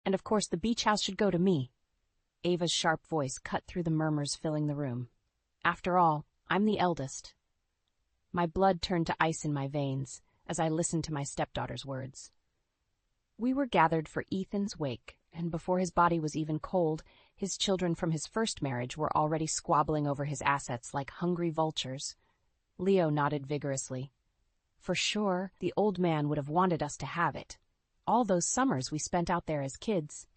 And of course the beach house should go to me. Ava's sharp voice cut through the murmurs filling the room. After all, I'm the eldest. My blood turned to ice in my veins as I listened to my stepdaughter's words. We were gathered for Ethan's wake, and before his body was even cold, his children from his first marriage were already squabbling over his assets like hungry vultures. Leo nodded vigorously. For sure, the old man would have wanted us to have it. All those summers we spent out there as kids.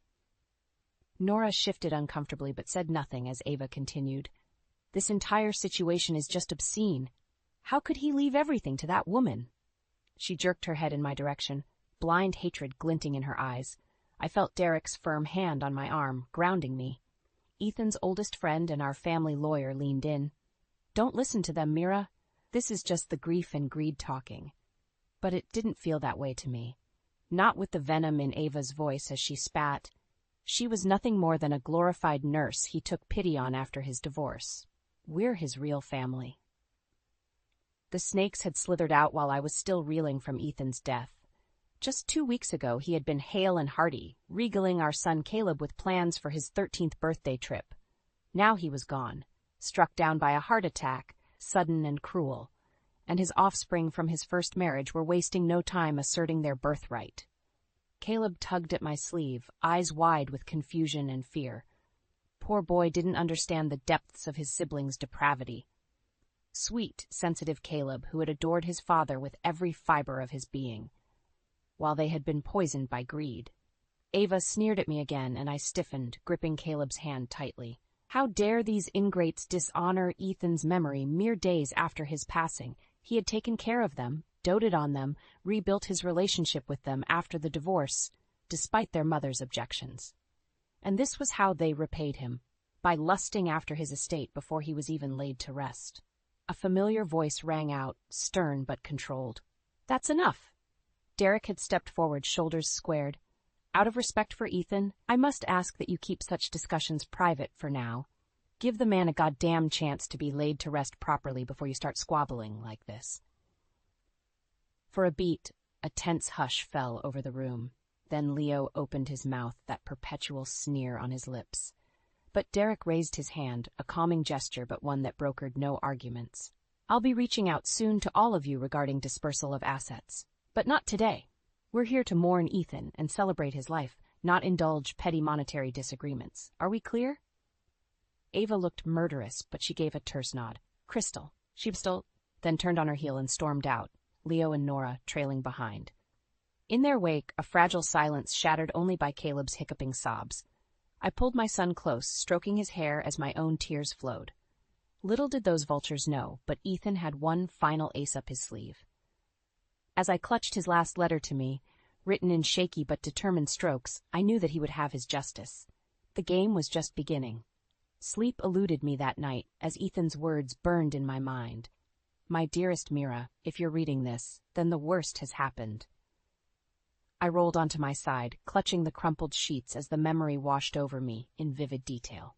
Nora shifted uncomfortably but said nothing as Ava continued. This entire situation is just obscene. How could he leave everything to that woman? She jerked her head in my direction, blind hatred glinting in her eyes. I felt Derek's firm hand on my arm, grounding me. Ethan's oldest friend and our family lawyer leaned in. Don't listen to them, Mira. This is just the grief and greed talking. But it didn't feel that way to me. Not with the venom in Ava's voice as she spat. She was nothing more than a glorified nurse he took pity on after his divorce. We're his real family. The snakes had slithered out while I was still reeling from Ethan's death. Just 2 weeks ago he had been hale and hearty, regaling our son Caleb with plans for his 13th birthday trip. Now he was gone, struck down by a heart attack, sudden and cruel, and his offspring from his first marriage were wasting no time asserting their birthright. Caleb tugged at my sleeve, eyes wide with confusion and fear. Poor boy didn't understand the depths of his siblings' depravity. Sweet, sensitive Caleb, who had adored his father with every fiber of his being, while they had been poisoned by greed. Ava sneered at me again, and I stiffened, gripping Caleb's hand tightly. How dare these ingrates dishonor Ethan's memory mere days after his passing? He had taken care of them, doted on them, rebuilt his relationship with them after the divorce, despite their mother's objections. And this was how they repaid him, by lusting after his estate before he was even laid to rest. A familiar voice rang out, stern but controlled. That's enough. Derek had stepped forward, shoulders squared. Out of respect for Ethan, I must ask that you keep such discussions private for now. Give the man a goddamn chance to be laid to rest properly before you start squabbling like this. For a beat, a tense hush fell over the room. Then Leo opened his mouth, that perpetual sneer on his lips. But Derek raised his hand, a calming gesture but one that brokered no arguments. I'll be reaching out soon to all of you regarding dispersal of assets. But not today. We're here to mourn Ethan and celebrate his life, not indulge petty monetary disagreements. Are we clear? Ava looked murderous, but she gave a terse nod. Crystal. She still, then turned on her heel and stormed out, Leo and Nora trailing behind. In their wake, a fragile silence shattered only by Caleb's hiccuping sobs. I pulled my son close, stroking his hair as my own tears flowed. Little did those vultures know, but Ethan had one final ace up his sleeve. As I clutched his last letter to me, written in shaky but determined strokes, I knew that he would have his justice. The game was just beginning. Sleep eluded me that night as Ethan's words burned in my mind. My dearest Mira, if you're reading this, then the worst has happened. I rolled onto my side, clutching the crumpled sheets as the memory washed over me in vivid detail.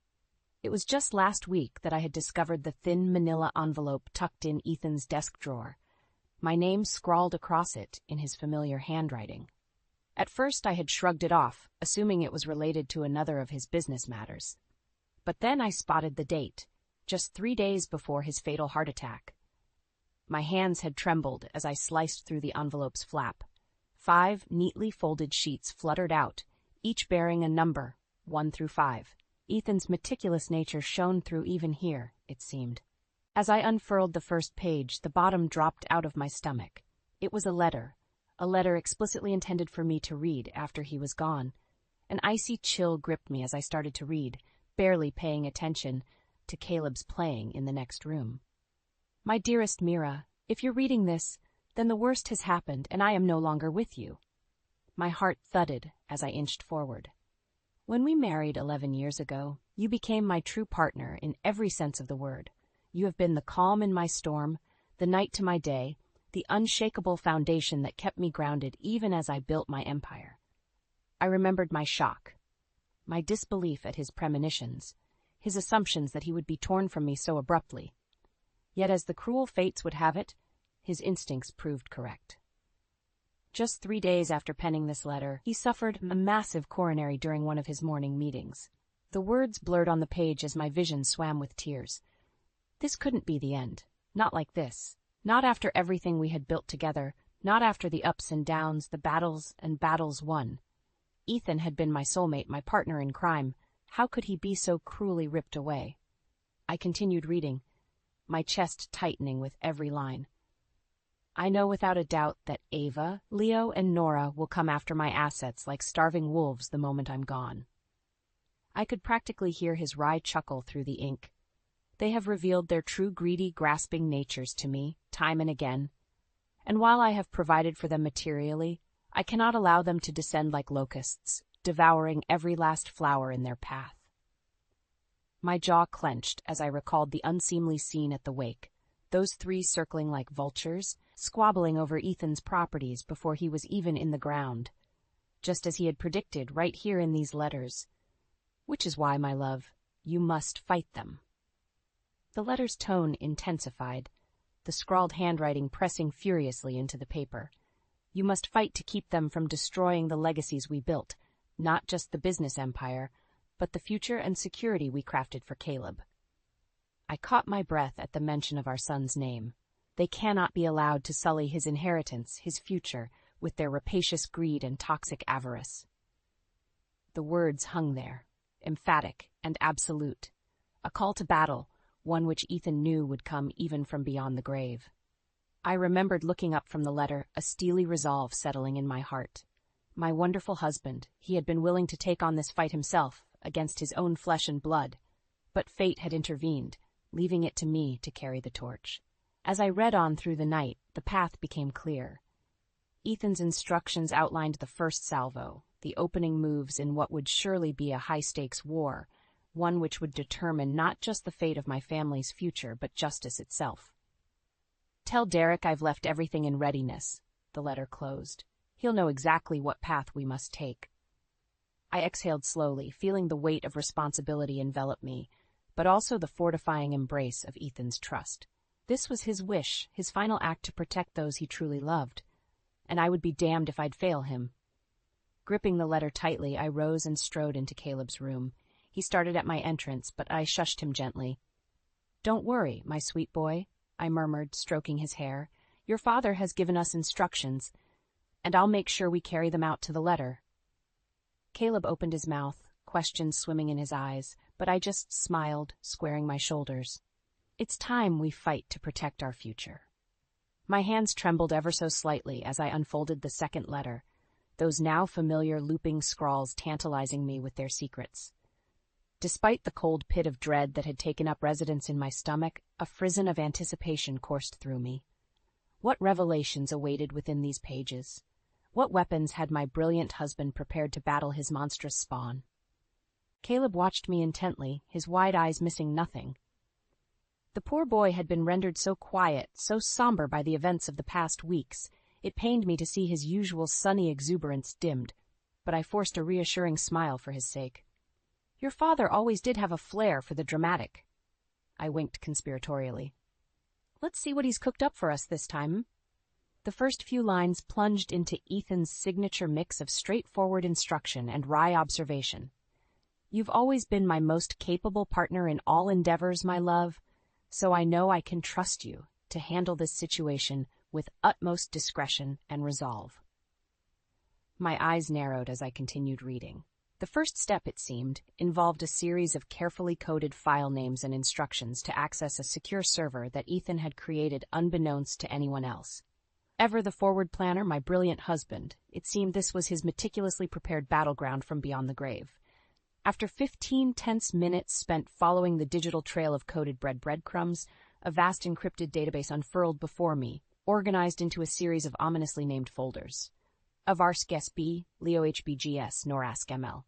It was just last week that I had discovered the thin manila envelope tucked in Ethan's desk drawer, my name scrawled across it in his familiar handwriting. At first I had shrugged it off, assuming it was related to another of his business matters. But then I spotted the date, just 3 days before his fatal heart attack. My hands had trembled as I sliced through the envelope's flap. 5 neatly folded sheets fluttered out, each bearing a number, 1 through 5. Ethan's meticulous nature shone through even here, it seemed. As I unfurled the first page, the bottom dropped out of my stomach. It was a letter explicitly intended for me to read after he was gone. An icy chill gripped me as I started to read, barely paying attention to Caleb's playing in the next room. My dearest Mira, if you're reading this, then the worst has happened and I am no longer with you. My heart thudded as I inched forward. When we married 11 years ago, you became my true partner in every sense of the word. You have been the calm in my storm, the night to my day, the unshakable foundation that kept me grounded even as I built my empire. I remembered my shock, my disbelief at his premonitions, his assumptions that he would be torn from me so abruptly. Yet as the cruel fates would have it, his instincts proved correct. Just 3 days after penning this letter, he suffered a massive coronary during one of his morning meetings. The words blurred on the page as my vision swam with tears. This couldn't be the end. Not like this. Not after everything we had built together. Not after the ups and downs, the battles and battles won. Ethan had been my soulmate, my partner in crime. How could he be so cruelly ripped away? I continued reading, my chest tightening with every line. I know without a doubt that Ava, Leo, and Nora will come after my assets like starving wolves the moment I'm gone. I could practically hear his wry chuckle through the ink. They have revealed their true greedy, grasping natures to me, time and again. And while I have provided for them materially, I cannot allow them to descend like locusts, devouring every last flower in their path. My jaw clenched as I recalled the unseemly scene at the wake, those three circling like vultures, squabbling over Ethan's properties before he was even in the ground, just as he had predicted right here in these letters. Which is why, my love, you must fight them. The letter's tone intensified, the scrawled handwriting pressing furiously into the paper. You must fight to keep them from destroying the legacies we built, not just the business empire, but the future and security we crafted for Caleb. I caught my breath at the mention of our son's name. They cannot be allowed to sully his inheritance, his future, with their rapacious greed and toxic avarice. The words hung there, emphatic and absolute, a call to battle, one which Ethan knew would come even from beyond the grave. I remembered looking up from the letter, a steely resolve settling in my heart. My wonderful husband, he had been willing to take on this fight himself, against his own flesh and blood, but fate had intervened, leaving it to me to carry the torch. As I read on through the night, the path became clear. Ethan's instructions outlined the first salvo, the opening moves in what would surely be a high-stakes war, one which would determine not just the fate of my family's future, but justice itself. Tell Derek I've left everything in readiness, the letter closed. He'll know exactly what path we must take. I exhaled slowly, feeling the weight of responsibility envelop me, but also the fortifying embrace of Ethan's trust. This was his wish, his final act to protect those he truly loved, and I would be damned if I'd fail him. Gripping the letter tightly, I rose and strode into Caleb's room. He started at my entrance, but I shushed him gently. "Don't worry, my sweet boy," I murmured, stroking his hair. "Your father has given us instructions, and I'll make sure we carry them out to the letter." Caleb opened his mouth, questions swimming in his eyes, but I just smiled, squaring my shoulders. It's time we fight to protect our future. My hands trembled ever so slightly as I unfolded the second letter, those now familiar looping scrawls tantalizing me with their secrets. Despite the cold pit of dread that had taken up residence in my stomach, a frisson of anticipation coursed through me. What revelations awaited within these pages? What weapons had my brilliant husband prepared to battle his monstrous spawn? Caleb watched me intently, his wide eyes missing nothing. The poor boy had been rendered so quiet, so somber by the events of the past weeks, it pained me to see his usual sunny exuberance dimmed, but I forced a reassuring smile for his sake. "Your father always did have a flair for the dramatic." I winked conspiratorially. "Let's see what he's cooked up for us this time." The first few lines plunged into Ethan's signature mix of straightforward instruction and wry observation. "You've always been my most capable partner in all endeavors, my love, so I know I can trust you to handle this situation with utmost discretion and resolve." My eyes narrowed as I continued reading. The first step, it seemed, involved a series of carefully coded file names and instructions to access a secure server that Ethan had created unbeknownst to anyone else. Ever the forward planner, my brilliant husband, it seemed this was his meticulously prepared battleground from beyond the grave. After 15 tense minutes spent following the digital trail of coded breadcrumbs, a vast encrypted database unfurled before me, organized into a series of ominously named folders. Avarsk SB, Leo HBGS, Norask ML.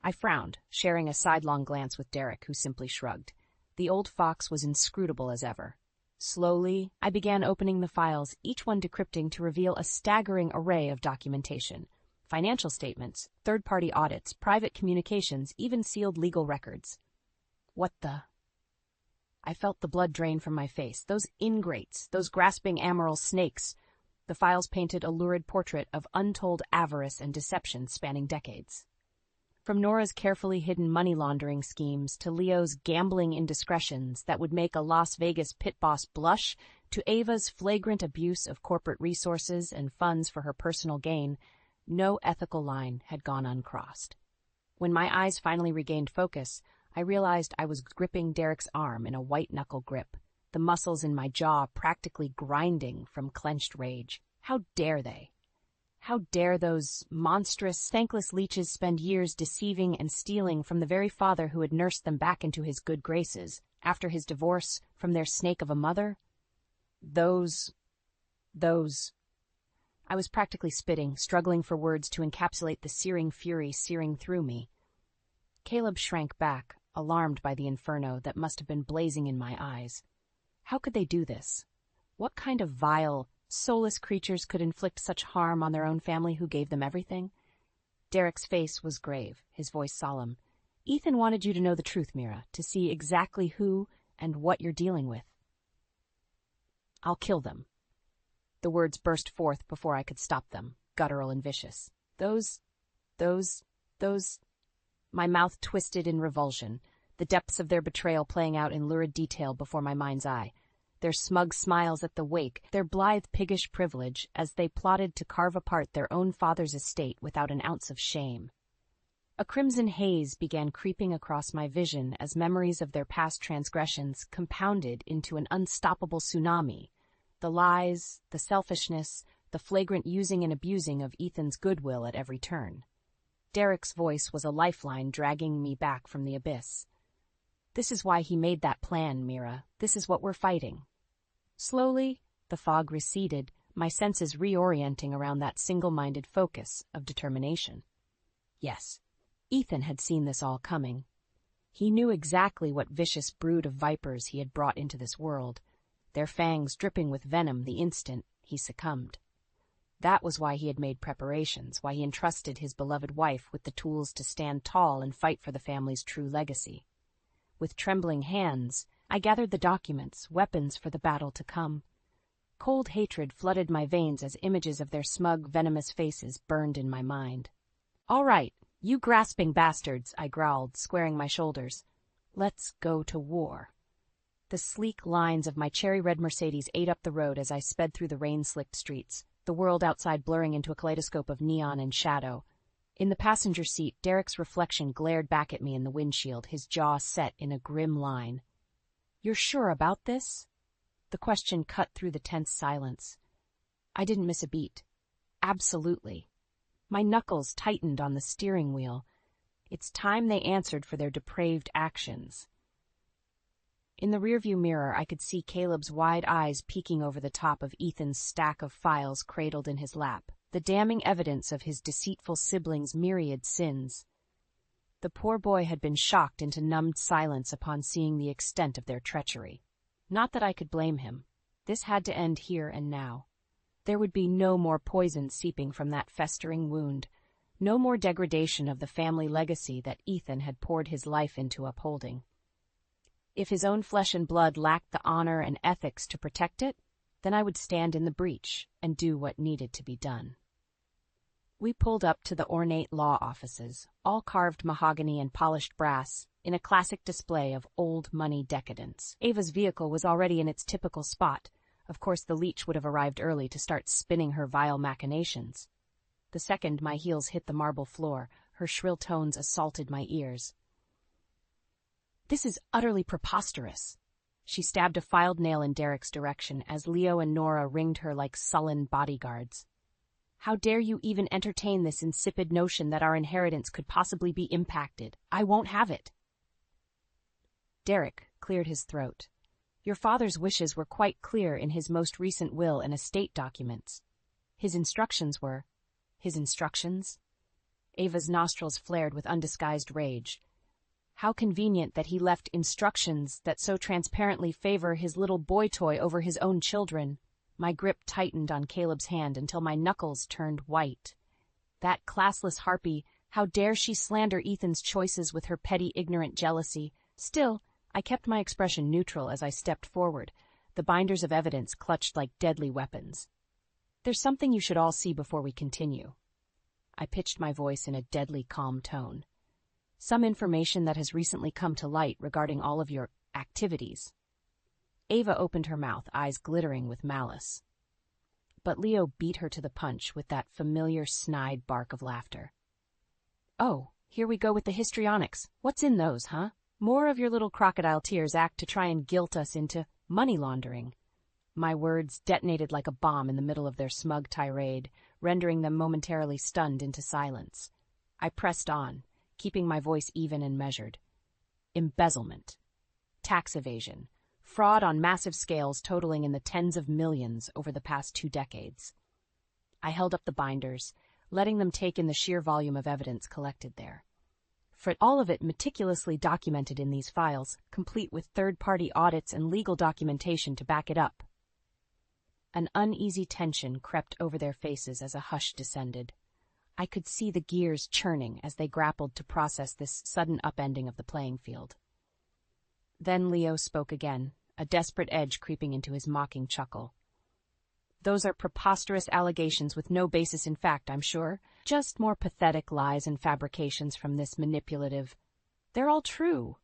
I frowned, sharing a sidelong glance with Derek, who simply shrugged. The old fox was inscrutable as ever. Slowly, I began opening the files, each one decrypting to reveal a staggering array of documentation. Financial statements, third-party audits, private communications, even sealed legal records. What the? I felt the blood drain from my face. Those ingrates, those grasping amoral snakes, The files painted a lurid portrait of untold avarice and deception spanning decades. From Nora's carefully hidden money laundering schemes to Leo's gambling indiscretions that would make a Las Vegas pit boss blush, to Ava's flagrant abuse of corporate resources and funds for her personal gain, no ethical line had gone uncrossed. When my eyes finally regained focus, I realized I was gripping Derek's arm in a white-knuckle grip, the muscles in my jaw practically grinding from clenched rage. How dare they? How dare those monstrous, thankless leeches spend years deceiving and stealing from the very father who had nursed them back into his good graces, after his divorce from their snake of a mother? Those... I was practically spitting, struggling for words to encapsulate the searing fury searing through me. Caleb shrank back, alarmed by the inferno that must have been blazing in my eyes. How could they do this? What kind of vile, soulless creatures could inflict such harm on their own family who gave them everything? Derek's face was grave, his voice solemn. Ethan wanted you to know the truth, Mira, to see exactly who and what you're dealing with. I'll kill them. The words burst forth before I could stop them, guttural and vicious. Those... My mouth twisted in revulsion, the depths of their betrayal playing out in lurid detail before my mind's eye. Their smug smiles at the wake, their blithe piggish privilege as they plotted to carve apart their own father's estate without an ounce of shame. A crimson haze began creeping across my vision as memories of their past transgressions compounded into an unstoppable tsunami. The lies, the selfishness, the flagrant using and abusing of Ethan's goodwill at every turn. Derek's voice was a lifeline dragging me back from the abyss. This is why he made that plan, Mira. This is what we're fighting. Slowly, the fog receded, my senses reorienting around that single-minded focus of determination. Yes, Ethan had seen this all coming. He knew exactly what vicious brood of vipers he had brought into this world, their fangs dripping with venom the instant he succumbed. That was why he had made preparations, why he entrusted his beloved wife with the tools to stand tall and fight for the family's true legacy. With trembling hands, I gathered the documents, weapons for the battle to come. Cold hatred flooded my veins as images of their smug, venomous faces burned in my mind. "All right, you grasping bastards," I growled, squaring my shoulders. "Let's go to war." The sleek lines of my cherry-red Mercedes ate up the road as I sped through the rain-slicked streets, the world outside blurring into a kaleidoscope of neon and shadow. In the passenger seat, Derek's reflection glared back at me in the windshield, his jaw set in a grim line. "You're sure about this?" The question cut through the tense silence. I didn't miss a beat. Absolutely. My knuckles tightened on the steering wheel. It's time they answered for their depraved actions. In the rearview mirror, I could see Caleb's wide eyes peeking over the top of Ethan's stack of files cradled in his lap, the damning evidence of his deceitful siblings' myriad sins. The poor boy had been shocked into numbed silence upon seeing the extent of their treachery. Not that I could blame him. This had to end here and now. There would be no more poison seeping from that festering wound, no more degradation of the family legacy that Ethan had poured his life into upholding. If his own flesh and blood lacked the honor and ethics to protect it, then I would stand in the breach and do what needed to be done. We pulled up to the ornate law offices, all carved mahogany and polished brass, in a classic display of old money decadence. Ava's vehicle was already in its typical spot. Of course, the leech would have arrived early to start spinning her vile machinations. The second my heels hit the marble floor, her shrill tones assaulted my ears. "This is utterly preposterous." She stabbed a filed nail in Derek's direction as Leo and Nora ringed her like sullen bodyguards. "How dare you even entertain this insipid notion that our inheritance could possibly be impacted? I won't have it." Derek cleared his throat. "Your father's wishes were quite clear in his most recent will and estate documents. His instructions were—" "His instructions?" Ava's nostrils flared with undisguised rage. How convenient that he left instructions that so transparently favor his little boy toy over his own children. My grip tightened on Caleb's hand until my knuckles turned white. That classless harpy, how dare she slander Ethan's choices with her petty, ignorant jealousy? Still, I kept my expression neutral as I stepped forward, the binders of evidence clutched like deadly weapons. There's something you should all see before we continue. I pitched my voice in a deadly calm tone. Some information that has recently come to light regarding all of your activities. Ava opened her mouth, eyes glittering with malice. But Leo beat her to the punch with that familiar snide bark of laughter. Oh, here we go with the histrionics. What's in those, huh? More of your little crocodile tears act to try and guilt us into money laundering. My words detonated like a bomb in the middle of their smug tirade, rendering them momentarily stunned into silence. I pressed on, keeping my voice even and measured. Embezzlement, tax evasion, fraud on massive scales totaling in the tens of millions over the past 2 decades. I held up the binders, letting them take in the sheer volume of evidence collected there. For all of it meticulously documented in these files, complete with third-party audits and legal documentation to back it up. An uneasy tension crept over their faces as a hush descended. I could see the gears churning as they grappled to process this sudden upending of the playing field. Then Leo spoke again, a desperate edge creeping into his mocking chuckle. Those are preposterous allegations with no basis in fact, I'm sure. Just more pathetic lies and fabrications from this manipulative. They're all true.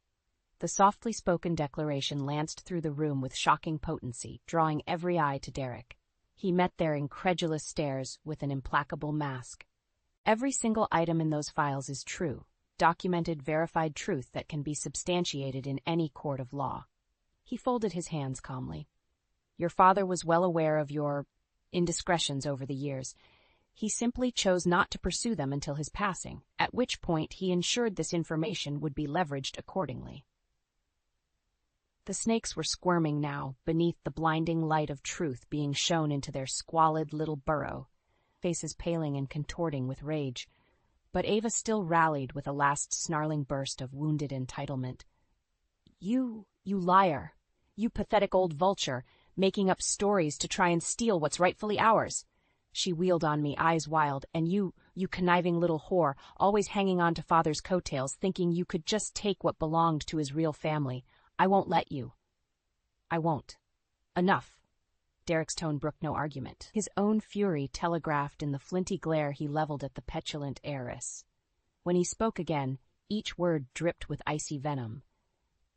The softly spoken declaration lanced through the room with shocking potency, drawing every eye to Derek. He met their incredulous stares with an implacable mask. Every single item in those files is true, documented, verified truth that can be substantiated in any court of law. He folded his hands calmly. Your father was well aware of your indiscretions over the years. He simply chose not to pursue them until his passing, at which point he ensured this information would be leveraged accordingly. The snakes were squirming now, beneath the blinding light of truth being shone into their squalid little burrow, faces paling and contorting with rage. But Ava still rallied with a last snarling burst of wounded entitlement. You liar! You pathetic old vulture, making up stories to try and steal what's rightfully ours. She wheeled on me, eyes wild, and you conniving little whore, always hanging on to father's coattails, thinking you could just take what belonged to his real family. I won't let you. I won't. Enough. Derek's tone brooked no argument. His own fury telegraphed in the flinty glare he leveled at the petulant heiress. When he spoke again, each word dripped with icy venom.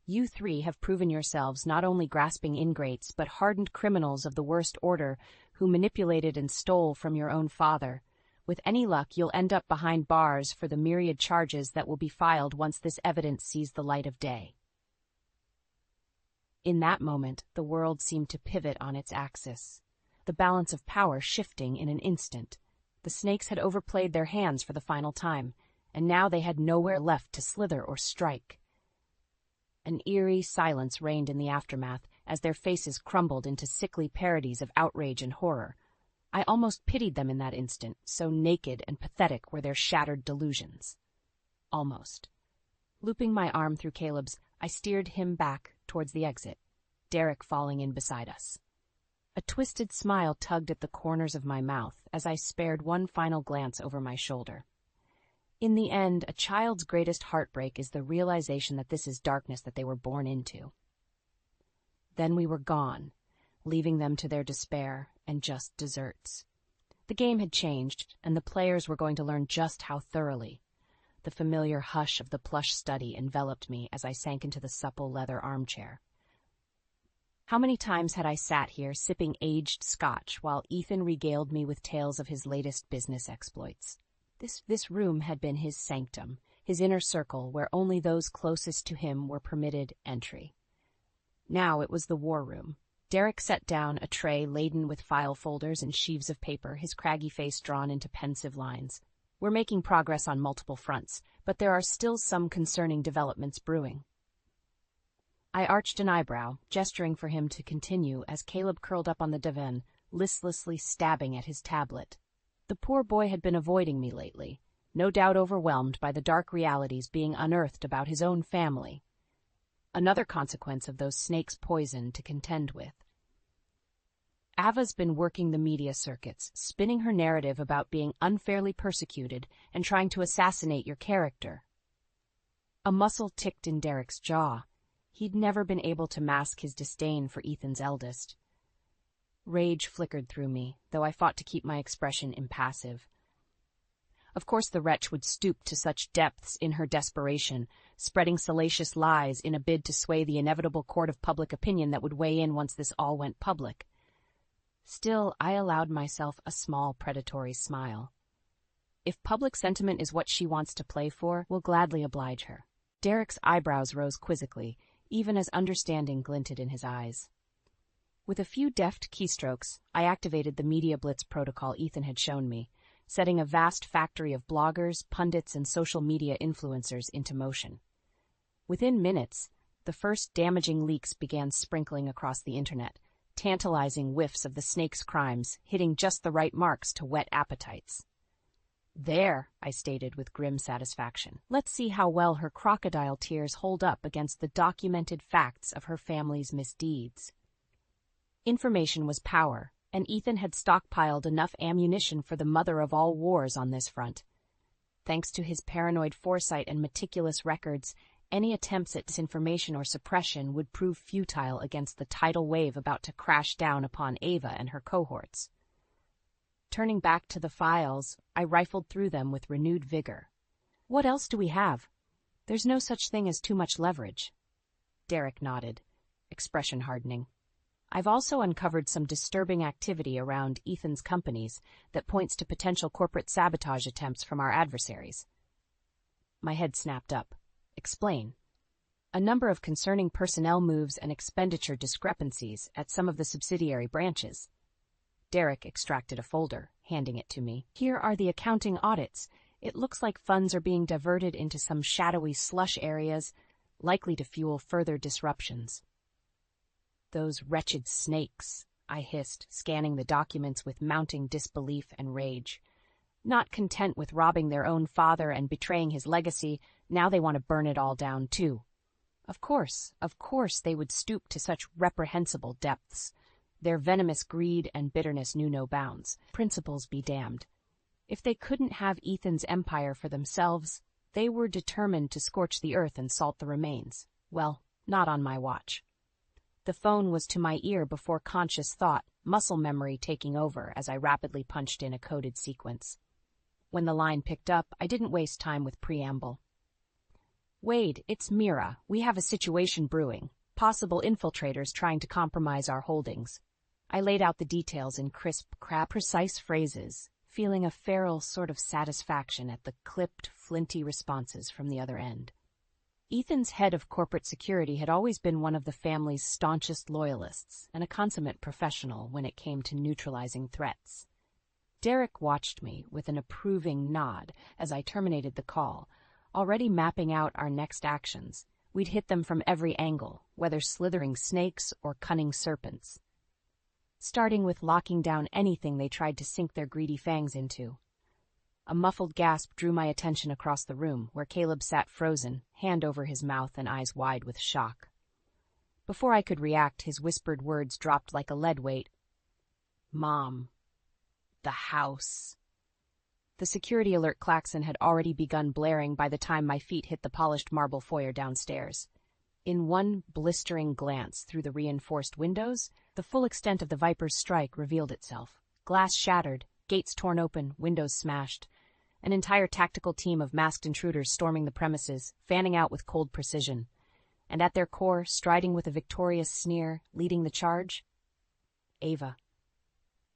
You 3 have proven yourselves not only grasping ingrates, but hardened criminals of the worst order who manipulated and stole from your own father. With any luck, you'll end up behind bars for the myriad charges that will be filed once this evidence sees the light of day. In that moment, the world seemed to pivot on its axis, the balance of power shifting in an instant. The snakes had overplayed their hands for the final time, and now they had nowhere left to slither or strike. An eerie silence reigned in the aftermath as their faces crumbled into sickly parodies of outrage and horror. I almost pitied them in that instant, so naked and pathetic were their shattered delusions. Almost. Looping my arm through Caleb's, I steered him back towards the exit, Derek falling in beside us. A twisted smile tugged at the corners of my mouth as I spared one final glance over my shoulder. In the end, a child's greatest heartbreak is the realization that this is darkness that they were born into. Then we were gone, leaving them to their despair and just desserts. The game had changed, and the players were going to learn just how thoroughly. The familiar hush of the plush study enveloped me as I sank into the supple leather armchair. How many times had I sat here sipping aged scotch while Ethan regaled me with tales of his latest business exploits? This room had been his sanctum, his inner circle where only those closest to him were permitted entry. Now it was the war room. Derek set down a tray laden with file folders and sheaves of paper, his craggy face drawn into pensive lines. We're making progress on multiple fronts, but there are still some concerning developments brewing. I arched an eyebrow, gesturing for him to continue as Caleb curled up on the divan, listlessly stabbing at his tablet. The poor boy had been avoiding me lately, no doubt overwhelmed by the dark realities being unearthed about his own family. Another consequence of those snakes' poison to contend with. Ava's been working the media circuits, spinning her narrative about being unfairly persecuted and trying to assassinate your character. A muscle ticked in Derek's jaw. He'd never been able to mask his disdain for Ethan's eldest. Rage flickered through me, though I fought to keep my expression impassive. Of course the wretch would stoop to such depths in her desperation, spreading salacious lies in a bid to sway the inevitable court of public opinion that would weigh in once this all went public. Still, I allowed myself a small predatory smile. If public sentiment is what she wants to play for, we'll gladly oblige her. Derek's eyebrows rose quizzically, even as understanding glinted in his eyes. With a few deft keystrokes, I activated the Media Blitz protocol Ethan had shown me, setting a vast factory of bloggers, pundits, and social media influencers into motion. Within minutes, the first damaging leaks began sprinkling across the internet, tantalizing whiffs of the snake's crimes, hitting just the right marks to whet appetites. "There," I stated with grim satisfaction. "Let's see how well her crocodile tears hold up against the documented facts of her family's misdeeds." Information was power, and Ethan had stockpiled enough ammunition for the mother of all wars on this front. Thanks to his paranoid foresight and meticulous records, any attempts at disinformation or suppression would prove futile against the tidal wave about to crash down upon Ava and her cohorts. Turning back to the files, I rifled through them with renewed vigor. "What else do we have? There's no such thing as too much leverage." Derek nodded, expression hardening. "I've also uncovered some disturbing activity around Ethan's companies that points to potential corporate sabotage attempts from our adversaries." My head snapped up. "Explain." "A number of concerning personnel moves and expenditure discrepancies at some of the subsidiary branches." Derek extracted a folder, handing it to me. "Here are the accounting audits. It looks like funds are being diverted into some shadowy slush areas, likely to fuel further disruptions." "Those wretched snakes," I hissed, scanning the documents with mounting disbelief and rage. Not content with robbing their own father and betraying his legacy, now they want to burn it all down, too. Of course they would stoop to such reprehensible depths. Their venomous greed and bitterness knew no bounds. Principles be damned. If they couldn't have Ethan's empire for themselves, they were determined to scorch the earth and salt the remains. Well, not on my watch. The phone was to my ear before conscious thought, muscle memory taking over as I rapidly punched in a coded sequence. When the line picked up, I didn't waste time with preamble. "Wade, it's Mira. We have a situation brewing. Possible infiltrators trying to compromise our holdings." I laid out the details in crisp, precise phrases, feeling a feral sort of satisfaction at the clipped, flinty responses from the other end. Ethan's head of corporate security had always been one of the family's staunchest loyalists and a consummate professional when it came to neutralizing threats. Derek watched me with an approving nod as I terminated the call, already mapping out our next actions. We'd hit them from every angle, whether slithering snakes or cunning serpents. Starting with locking down anything they tried to sink their greedy fangs into. A muffled gasp drew my attention across the room, where Caleb sat frozen, hand over his mouth and eyes wide with shock. Before I could react, his whispered words dropped like a lead weight. "Mom. The house." The security alert klaxon had already begun blaring by the time my feet hit the polished marble foyer downstairs. In one blistering glance through the reinforced windows, the full extent of the Viper's strike revealed itself. Glass shattered, gates torn open, windows smashed. An entire tactical team of masked intruders storming the premises, fanning out with cold precision. And at their core, striding with a victorious sneer, leading the charge, Ava.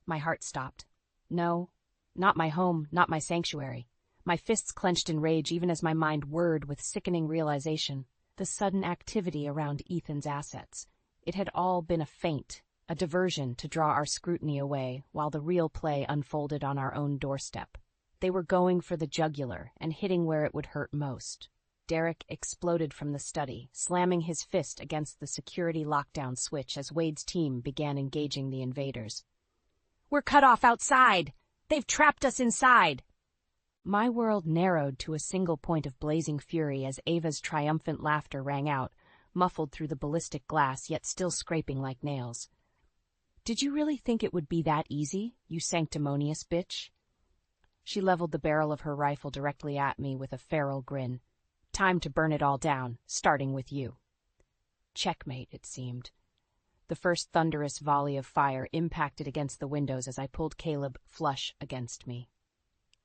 My heart stopped. No, not my home, not my sanctuary. My fists clenched in rage even as my mind whirred with sickening realization. The sudden activity around Ethan's assets. It had all been a feint, a diversion to draw our scrutiny away while the real play unfolded on our own doorstep. They were going for the jugular and hitting where it would hurt most. Derek exploded from the study, slamming his fist against the security lockdown switch as Wade's team began engaging the invaders. "We're cut off outside! They've trapped us inside!" My world narrowed to a single point of blazing fury as Ava's triumphant laughter rang out, muffled through the ballistic glass yet still scraping like nails. "Did you really think it would be that easy, you sanctimonious bitch?" She leveled the barrel of her rifle directly at me with a feral grin. "Time to burn it all down, starting with you." Checkmate, it seemed. The first thunderous volley of fire impacted against the windows as I pulled Caleb flush against me.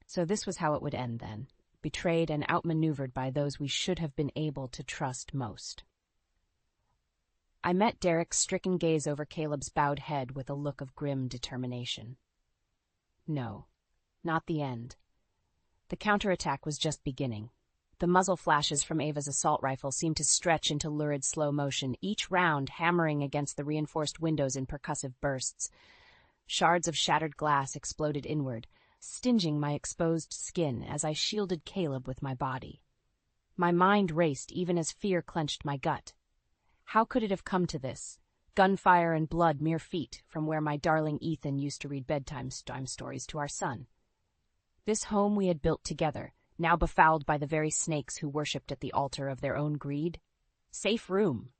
So this was how it would end then, betrayed and outmaneuvered by those we should have been able to trust most. I met Derek's stricken gaze over Caleb's bowed head with a look of grim determination. No, not the end. The counterattack was just beginning. The muzzle flashes from Ava's assault rifle seemed to stretch into lurid slow motion, each round hammering against the reinforced windows in percussive bursts. Shards of shattered glass exploded inward, stinging my exposed skin as I shielded Caleb with my body. My mind raced even as fear clenched my gut. How could it have come to this? Gunfire and blood mere feet from where my darling Ethan used to read bedtime stories to our son. This home we had built together, now befouled by the very snakes who worshipped at the altar of their own greed. Safe room.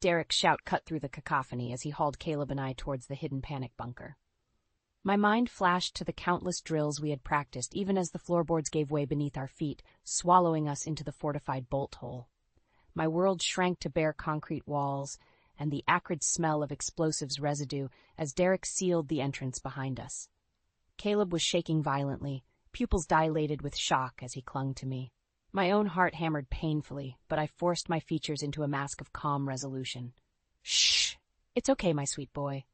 Derek's shout cut through the cacophony as he hauled Caleb and I towards the hidden panic bunker. My mind flashed to the countless drills we had practiced, even as the floorboards gave way beneath our feet, swallowing us into the fortified bolt hole. My world shrank to bare concrete walls and the acrid smell of explosives residue as Derek sealed the entrance behind us. Caleb was shaking violently, pupils dilated with shock as he clung to me. My own heart hammered painfully, but I forced my features into a mask of calm resolution. "Shh! It's okay, my sweet boy,"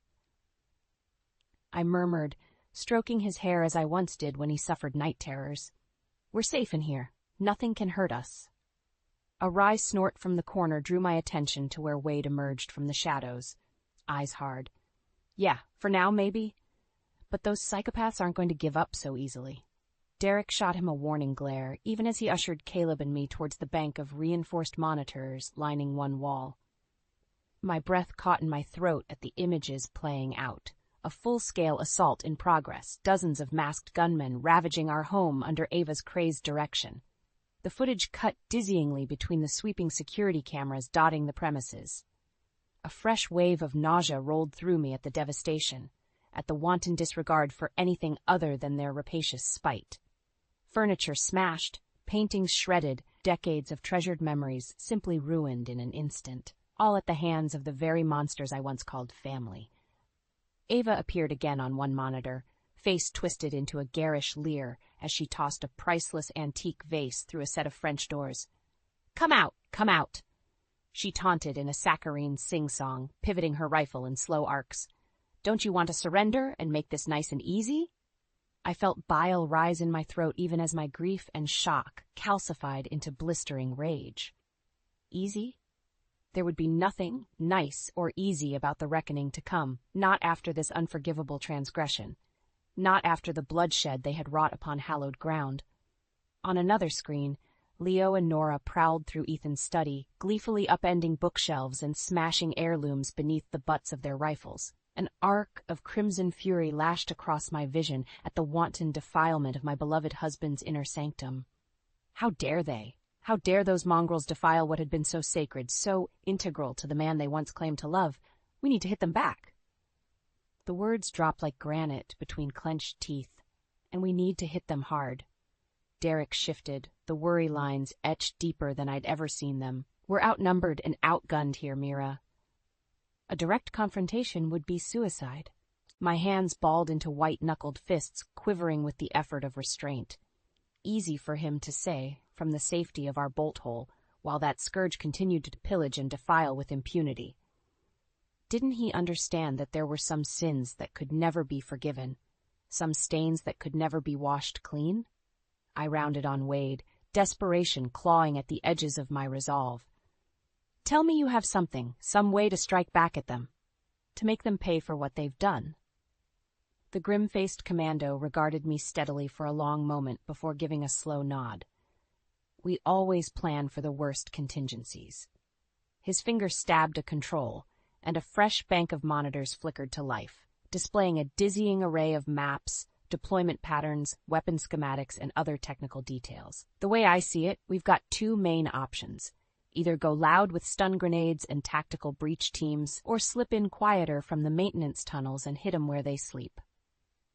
I murmured, stroking his hair as I once did when he suffered night terrors. "We're safe in here. Nothing can hurt us." A wry snort from the corner drew my attention to where Wade emerged from the shadows, eyes hard. "Yeah, for now, maybe. But those psychopaths aren't going to give up so easily." Derek shot him a warning glare, even as he ushered Caleb and me towards the bank of reinforced monitors lining one wall. My breath caught in my throat at the images playing out. A full-scale assault in progress, dozens of masked gunmen ravaging our home under Ava's crazed direction. The footage cut dizzyingly between the sweeping security cameras dotting the premises. A fresh wave of nausea rolled through me at the devastation, at the wanton disregard for anything other than their rapacious spite. Furniture smashed, paintings shredded, decades of treasured memories simply ruined in an instant, all at the hands of the very monsters I once called family. Ava appeared again on one monitor, face twisted into a garish leer as she tossed a priceless antique vase through a set of French doors. "Come out! Come out!" she taunted in a saccharine sing-song, pivoting her rifle in slow arcs. "Don't you want to surrender and make this nice and easy?" I felt bile rise in my throat even as my grief and shock calcified into blistering rage. Easy? There would be nothing nice or easy about the reckoning to come, not after this unforgivable transgression, not after the bloodshed they had wrought upon hallowed ground. On another screen, Leo and Nora prowled through Ethan's study, gleefully upending bookshelves and smashing heirlooms beneath the butts of their rifles. An arc of crimson fury lashed across my vision at the wanton defilement of my beloved husband's inner sanctum. How dare they? How dare those mongrels defile what had been so sacred, so integral to the man they once claimed to love? We need to hit them back. The words dropped like granite between clenched teeth, and we need to hit them hard. Derek shifted, the worry lines etched deeper than I'd ever seen them. We're outnumbered and outgunned here, Mira. A direct confrontation would be suicide. My hands balled into white-knuckled fists, quivering with the effort of restraint. Easy for him to say, from the safety of our bolt hole, while that scourge continued to pillage and defile with impunity. Didn't he understand that there were some sins that could never be forgiven, some stains that could never be washed clean? I rounded on Wade, desperation clawing at the edges of my resolve. Tell me you have something, some way to strike back at them, to make them pay for what they've done. The grim-faced commando regarded me steadily for a long moment before giving a slow nod. We always plan for the worst contingencies. His finger stabbed a control, and a fresh bank of monitors flickered to life, displaying a dizzying array of maps, deployment patterns, weapon schematics, and other technical details. The way I see it, we've got two main options. Either go loud with stun grenades and tactical breach teams, or slip in quieter from the maintenance tunnels and hit 'em where they sleep.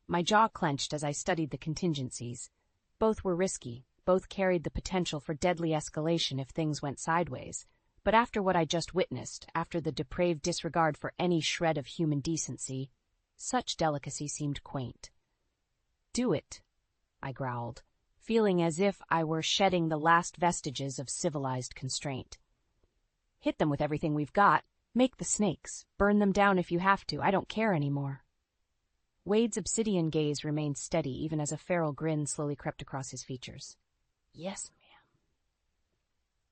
My jaw clenched as I studied the contingencies. Both were risky, both carried the potential for deadly escalation if things went sideways. But after what I just witnessed, after the depraved disregard for any shred of human decency, such delicacy seemed quaint. "Do it," I growled, feeling as if I were shedding the last vestiges of civilized constraint. "Hit them with everything we've got. Make the snakes. Burn them down if you have to. I don't care anymore." Wade's obsidian gaze remained steady even as a feral grin slowly crept across his features. "Yes, ma'am."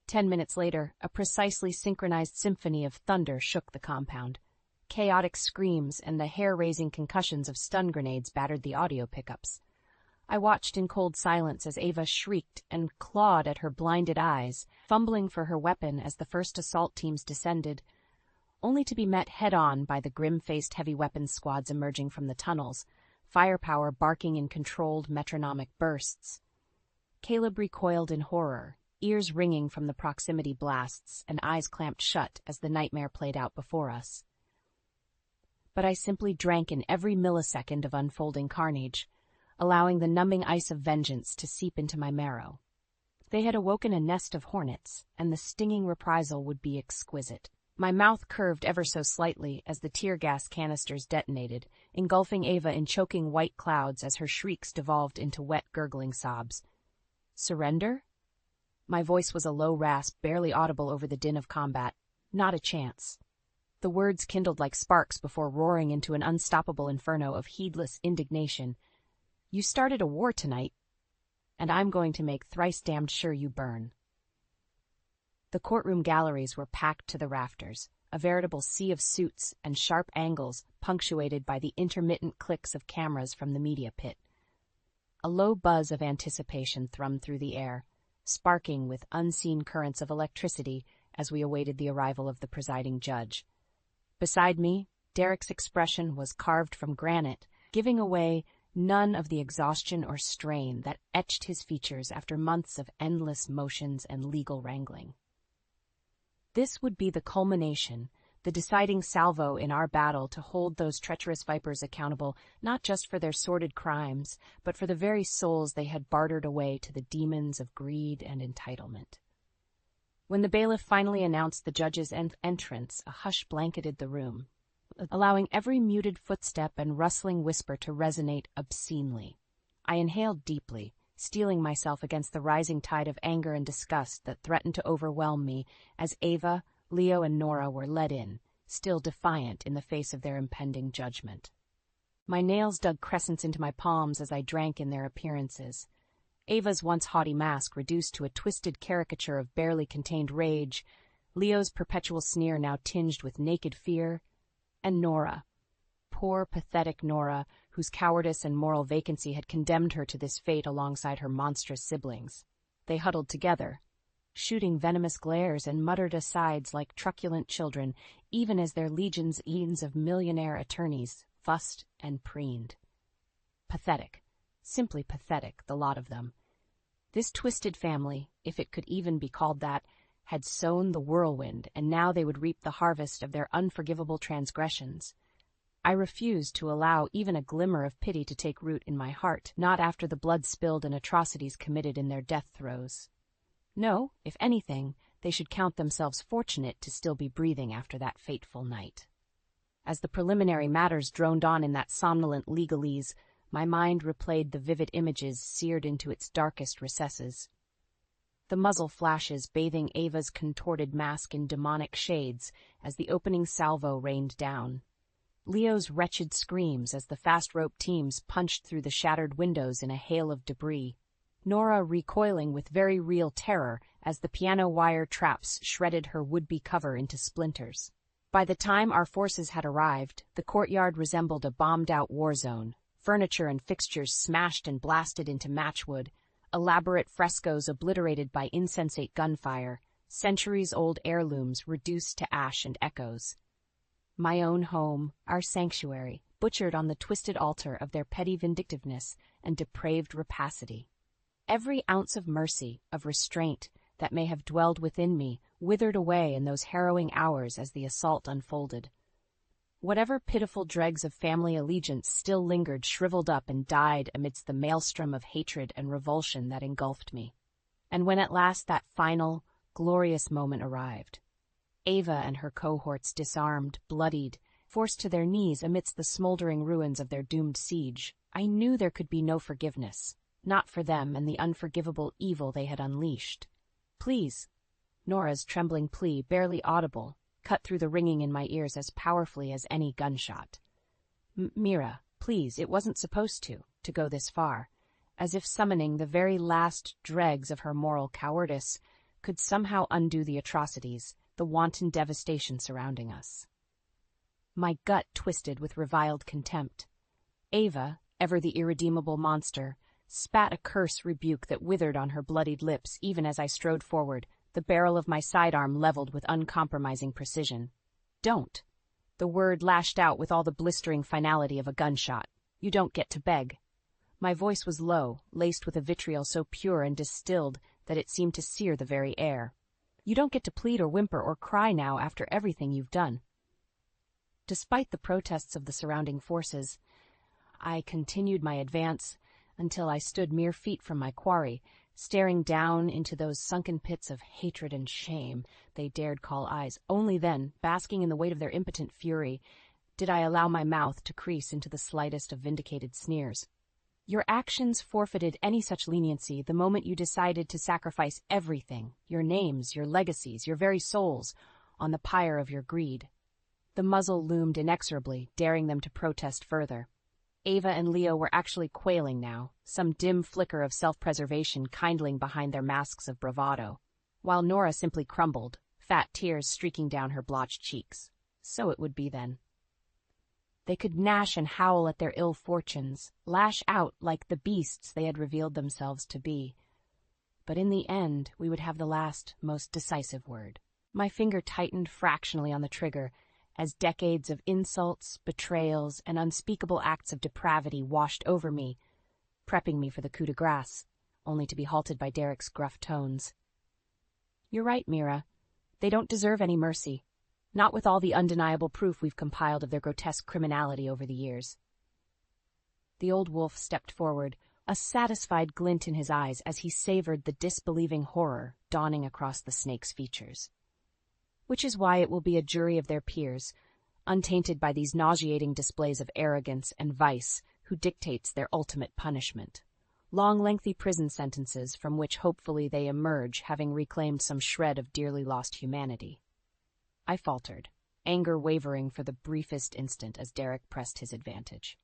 10 minutes later, a precisely synchronized symphony of thunder shook the compound. Chaotic screams and the hair-raising concussions of stun grenades battered the audio pickups. I watched in cold silence as Ava shrieked and clawed at her blinded eyes, fumbling for her weapon as the first assault teams descended, only to be met head-on by the grim-faced heavy weapons squads emerging from the tunnels, firepower barking in controlled metronomic bursts. Caleb recoiled in horror, ears ringing from the proximity blasts and eyes clamped shut as the nightmare played out before us. But I simply drank in every millisecond of unfolding carnage, allowing the numbing ice of vengeance to seep into my marrow. They had awoken a nest of hornets, and the stinging reprisal would be exquisite. My mouth curved ever so slightly as the tear gas canisters detonated, engulfing Ava in choking white clouds as her shrieks devolved into wet, gurgling sobs. Surrender? My voice was a low rasp, barely audible over the din of combat. Not a chance. The words kindled like sparks before roaring into an unstoppable inferno of heedless indignation. "You started a war tonight, and I'm going to make thrice damned sure you burn." The courtroom galleries were packed to the rafters, a veritable sea of suits and sharp angles punctuated by the intermittent clicks of cameras from the media pit. A low buzz of anticipation thrummed through the air, sparking with unseen currents of electricity as we awaited the arrival of the presiding judge. Beside me, Derek's expression was carved from granite, giving away none of the exhaustion or strain that etched his features after months of endless motions and legal wrangling. This would be the culmination, the deciding salvo in our battle to hold those treacherous vipers accountable not just for their sordid crimes, but for the very souls they had bartered away to the demons of greed and entitlement. When the bailiff finally announced the judge's entrance, a hush blanketed the room, allowing every muted footstep and rustling whisper to resonate obscenely. I inhaled deeply, steeling myself against the rising tide of anger and disgust that threatened to overwhelm me as Ava, Leo, and Nora were led in, still defiant in the face of their impending judgment. My nails dug crescents into my palms as I drank in their appearances. Ava's once haughty mask reduced to a twisted caricature of barely contained rage, Leo's perpetual sneer now tinged with naked fear, and Nora. Poor, pathetic Nora, whose cowardice and moral vacancy had condemned her to this fate alongside her monstrous siblings. They huddled together, shooting venomous glares and muttered asides like truculent children, even as their legions of millionaire attorneys fussed and preened. Pathetic, simply pathetic, the lot of them. This twisted family, if it could even be called that, had sown the whirlwind, and now they would reap the harvest of their unforgivable transgressions. I refused to allow even a glimmer of pity to take root in my heart, not after the blood spilled and atrocities committed in their death throes. No, if anything, they should count themselves fortunate to still be breathing after that fateful night. As the preliminary matters droned on in that somnolent legalese, my mind replayed the vivid images seared into its darkest recesses. The muzzle flashes bathing Ava's contorted mask in demonic shades as the opening salvo rained down. Leo's wretched screams as the fast-rope teams punched through the shattered windows in a hail of debris. Nora recoiling with very real terror as the piano wire traps shredded her would-be cover into splinters. By the time our forces had arrived, the courtyard resembled a bombed-out war zone, furniture and fixtures smashed and blasted into matchwood, elaborate frescoes obliterated by insensate gunfire, centuries-old heirlooms reduced to ash and echoes. My own home, our sanctuary, butchered on the twisted altar of their petty vindictiveness and depraved rapacity. Every ounce of mercy, of restraint, that may have dwelled within me withered away in those harrowing hours as the assault unfolded. Whatever pitiful dregs of family allegiance still lingered shriveled up and died amidst the maelstrom of hatred and revulsion that engulfed me. And when at last that final, glorious moment arrived, Ava and her cohorts disarmed, bloodied, forced to their knees amidst the smoldering ruins of their doomed siege. I knew there could be no forgiveness, not for them and the unforgivable evil they had unleashed. "Please," Nora's trembling plea, barely audible, cut through the ringing in my ears as powerfully as any gunshot. "Mira, please, it wasn't supposed to go this far," as if summoning the very last dregs of her moral cowardice could somehow undo the atrocities, the wanton devastation surrounding us. My gut twisted with reviled contempt. Ava, ever the irredeemable monster, spat a curse rebuke that withered on her bloodied lips even as I strode forward, the barrel of my sidearm leveled with uncompromising precision. "Don't." The word lashed out with all the blistering finality of a gunshot. "You don't get to beg." My voice was low, laced with a vitriol so pure and distilled that it seemed to sear the very air. "You don't get to plead or whimper or cry now after everything you've done." Despite the protests of the surrounding forces, I continued my advance until I stood mere feet from my quarry, staring down into those sunken pits of hatred and shame they dared call eyes. Only then, basking in the weight of their impotent fury, did I allow my mouth to crease into the slightest of vindicated sneers. "Your actions forfeited any such leniency the moment you decided to sacrifice everything, your names, your legacies, your very souls, on the pyre of your greed." The muzzle loomed inexorably, daring them to protest further. Ava and Leo were actually quailing now, some dim flicker of self-preservation kindling behind their masks of bravado, while Nora simply crumbled, fat tears streaking down her blotched cheeks. So it would be then. They could gnash and howl at their ill fortunes, lash out like the beasts they had revealed themselves to be. But in the end, we would have the last, most decisive word. My finger tightened fractionally on the trigger, as decades of insults, betrayals, and unspeakable acts of depravity washed over me, prepping me for the coup de grace, only to be halted by Derek's gruff tones. "You're right, Mira. They don't deserve any mercy, not with all the undeniable proof we've compiled of their grotesque criminality over the years." The old wolf stepped forward, a satisfied glint in his eyes as he savored the disbelieving horror dawning across the snake's features. "Which is why it will be a jury of their peers, untainted by these nauseating displays of arrogance and vice, who dictates their ultimate punishment. Long, lengthy prison sentences from which hopefully they emerge having reclaimed some shred of dearly lost humanity." I faltered, anger wavering for the briefest instant as Derek pressed his advantage.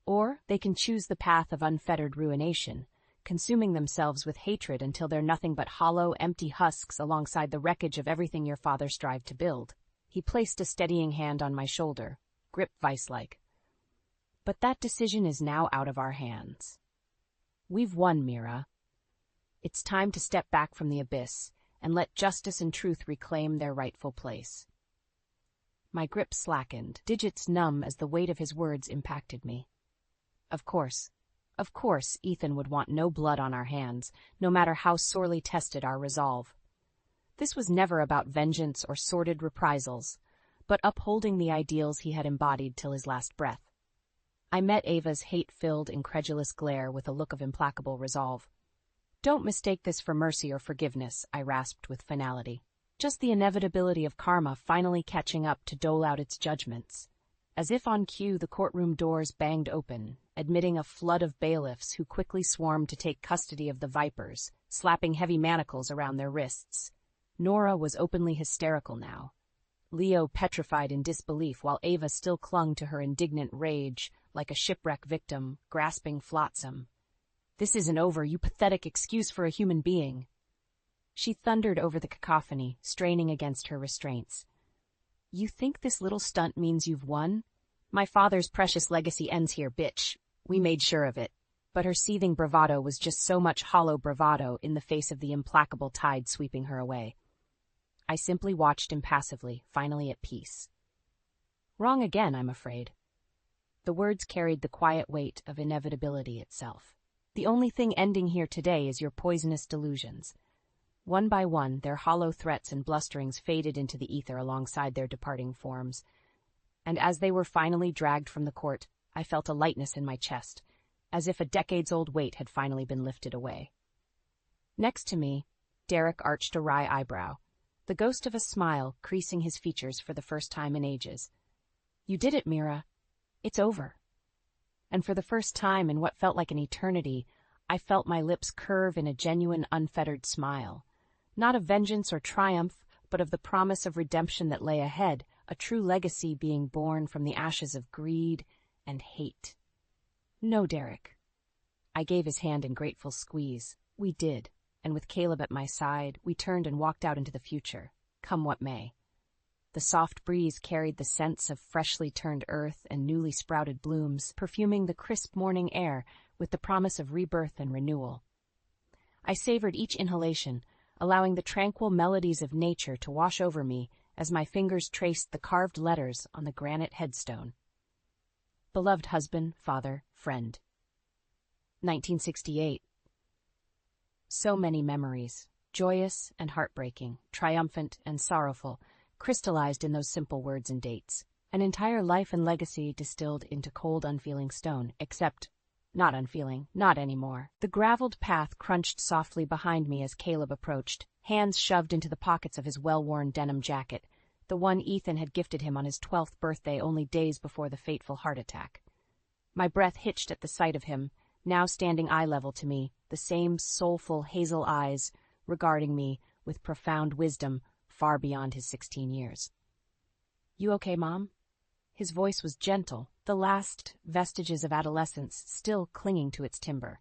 "Or they can choose the path of unfettered ruination, consuming themselves with hatred until they're nothing but hollow, empty husks alongside the wreckage of everything your father strived to build." He placed a steadying hand on my shoulder, grip vice-like. "But that decision is now out of our hands. We've won, Mira. It's time to step back from the abyss and let justice and truth reclaim their rightful place." My grip slackened, digits numb as the weight of his words impacted me. Of course, Ethan would want no blood on our hands, no matter how sorely tested our resolve. This was never about vengeance or sordid reprisals, but upholding the ideals he had embodied till his last breath. I met Ava's hate-filled, incredulous glare with a look of implacable resolve. "Don't mistake this for mercy or forgiveness," I rasped with finality. "Just the inevitability of karma finally catching up to dole out its judgments." As if on cue, the courtroom doors banged open, admitting a flood of bailiffs who quickly swarmed to take custody of the vipers, slapping heavy manacles around their wrists. Nora was openly hysterical now, Leo petrified in disbelief while Ava still clung to her indignant rage like a shipwreck victim, grasping flotsam. "This isn't over, you pathetic excuse for a human being." She thundered over the cacophony, straining against her restraints. "You think this little stunt means you've won? My father's precious legacy ends here, bitch. We made sure of it." But her seething bravado was just so much hollow bravado in the face of the implacable tide sweeping her away. I simply watched impassively, finally at peace. Wrong again, I'm afraid. The words carried the quiet weight of inevitability itself. The only thing ending here today is your poisonous delusions. One by one, their hollow threats and blusterings faded into the ether alongside their departing forms. And as they were finally dragged from the court, I felt a lightness in my chest, as if a decades-old weight had finally been lifted away. Next to me, Derek arched a wry eyebrow, the ghost of a smile creasing his features for the first time in ages. "You did it, Mira. It's over." And for the first time in what felt like an eternity, I felt my lips curve in a genuine, unfettered smile. Not of vengeance or triumph, but of the promise of redemption that lay ahead, a true legacy being born from the ashes of greed and hate. "No, Derek." I gave his hand in grateful squeeze. We did, and with Caleb at my side, we turned and walked out into the future, come what may. The soft breeze carried the scents of freshly turned earth and newly sprouted blooms, perfuming the crisp morning air with the promise of rebirth and renewal. I savored each inhalation, allowing the tranquil melodies of nature to wash over me as my fingers traced the carved letters on the granite headstone. Beloved husband, father, friend. 1968. So many memories, joyous and heartbreaking, triumphant and sorrowful, crystallized in those simple words and dates. An entire life and legacy distilled into cold, unfeeling stone, except not unfeeling, not anymore. The graveled path crunched softly behind me as Caleb approached, hands shoved into the pockets of his well-worn denim jacket, the one Ethan had gifted him on his 12th birthday only days before the fateful heart attack. My breath hitched at the sight of him, now standing eye-level to me, the same soulful hazel eyes regarding me with profound wisdom far beyond his 16 years. "You okay, Mom?" His voice was gentle, the last vestiges of adolescence still clinging to its timbre.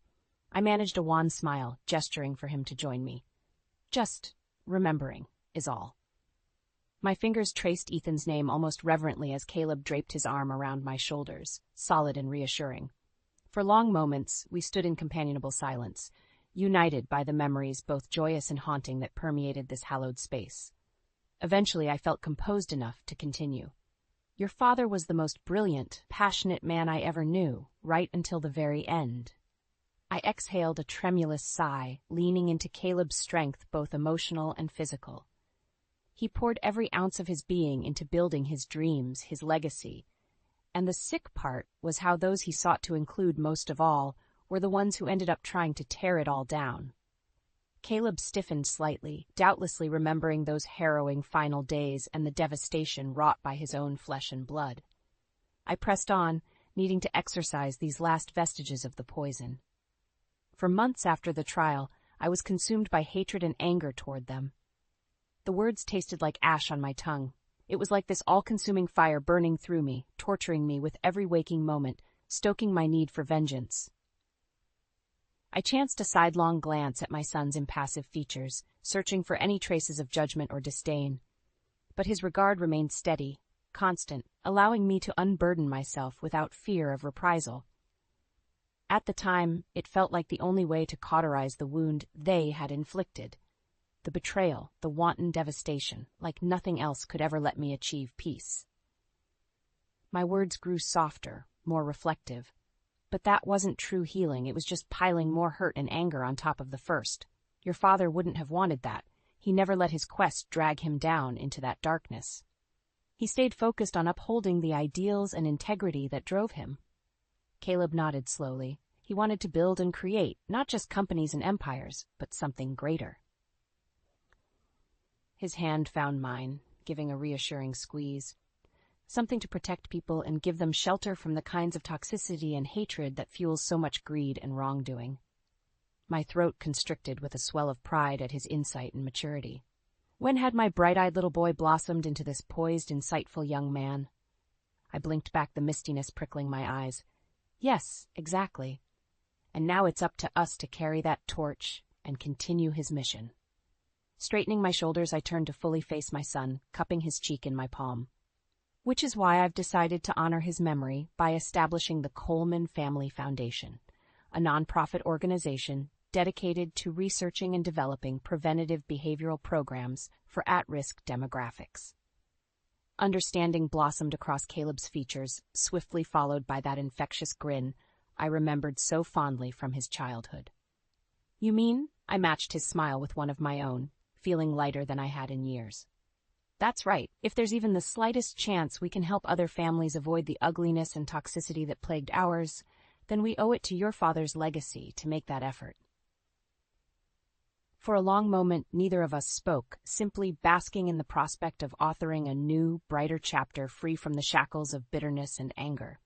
I managed a wan smile, gesturing for him to join me. "Just remembering, is all." My fingers traced Ethan's name almost reverently as Caleb draped his arm around my shoulders, solid and reassuring. For long moments, we stood in companionable silence, united by the memories both joyous and haunting that permeated this hallowed space. Eventually, I felt composed enough to continue. "Your father was the most brilliant, passionate man I ever knew, right until the very end." I exhaled a tremulous sigh, leaning into Caleb's strength, both emotional and physical. He poured every ounce of his being into building his dreams, his legacy. And the sick part was how those he sought to include most of all were the ones who ended up trying to tear it all down. Caleb stiffened slightly, doubtlessly remembering those harrowing final days and the devastation wrought by his own flesh and blood. I pressed on, needing to exorcise these last vestiges of the poison. For months after the trial, I was consumed by hatred and anger toward them. The words tasted like ash on my tongue. It was like this all-consuming fire burning through me, torturing me with every waking moment, stoking my need for vengeance. I chanced a sidelong glance at my son's impassive features, searching for any traces of judgment or disdain. But his regard remained steady, constant, allowing me to unburden myself without fear of reprisal. At the time, it felt like the only way to cauterize the wound they had inflicted. The betrayal, the wanton devastation, like nothing else could ever let me achieve peace. My words grew softer, more reflective. But that wasn't true healing, it was just piling more hurt and anger on top of the first. Your father wouldn't have wanted that. He never let his quest drag him down into that darkness. He stayed focused on upholding the ideals and integrity that drove him. Caleb nodded slowly. He wanted to build and create, not just companies and empires, but something greater. His hand found mine, giving a reassuring squeeze. Something to protect people and give them shelter from the kinds of toxicity and hatred that fuels so much greed and wrongdoing. My throat constricted with a swell of pride at his insight and maturity. When had my bright-eyed little boy blossomed into this poised, insightful young man? I blinked back the mistiness prickling my eyes. Yes, exactly. And now it's up to us to carry that torch and continue his mission. Straightening my shoulders, I turned to fully face my son, cupping his cheek in my palm. Which is why I've decided to honor his memory by establishing the Coleman Family Foundation, a nonprofit organization dedicated to researching and developing preventative behavioral programs for at-risk demographics. Understanding blossomed across Caleb's features, swiftly followed by that infectious grin I remembered so fondly from his childhood. "You mean?" I matched his smile with one of my own, feeling lighter than I had in years. "That's right. If there's even the slightest chance we can help other families avoid the ugliness and toxicity that plagued ours, then we owe it to your father's legacy to make that effort." For a long moment, neither of us spoke, simply basking in the prospect of authoring a new, brighter chapter free from the shackles of bitterness and anger.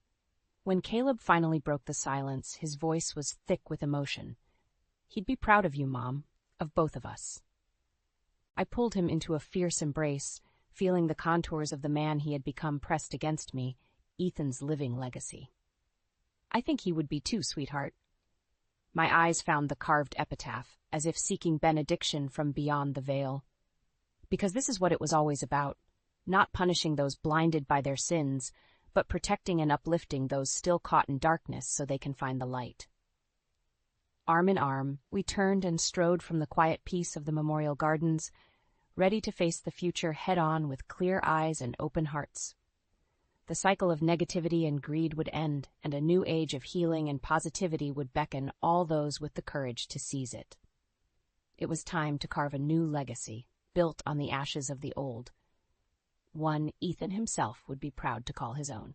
When Caleb finally broke the silence, his voice was thick with emotion. "He'd be proud of you, Mom, of both of us." I pulled him into a fierce embrace, feeling the contours of the man he had become pressed against me, Ethan's living legacy. "I think he would be too, sweetheart." My eyes found the carved epitaph, as if seeking benediction from beyond the veil. Because this is what it was always about, not punishing those blinded by their sins, but protecting and uplifting those still caught in darkness so they can find the light. Arm in arm, we turned and strode from the quiet peace of the Memorial Gardens, ready to face the future head-on with clear eyes and open hearts. The cycle of negativity and greed would end, and a new age of healing and positivity would beckon all those with the courage to seize it. It was time to carve a new legacy, built on the ashes of the old, one Ethan himself would be proud to call his own.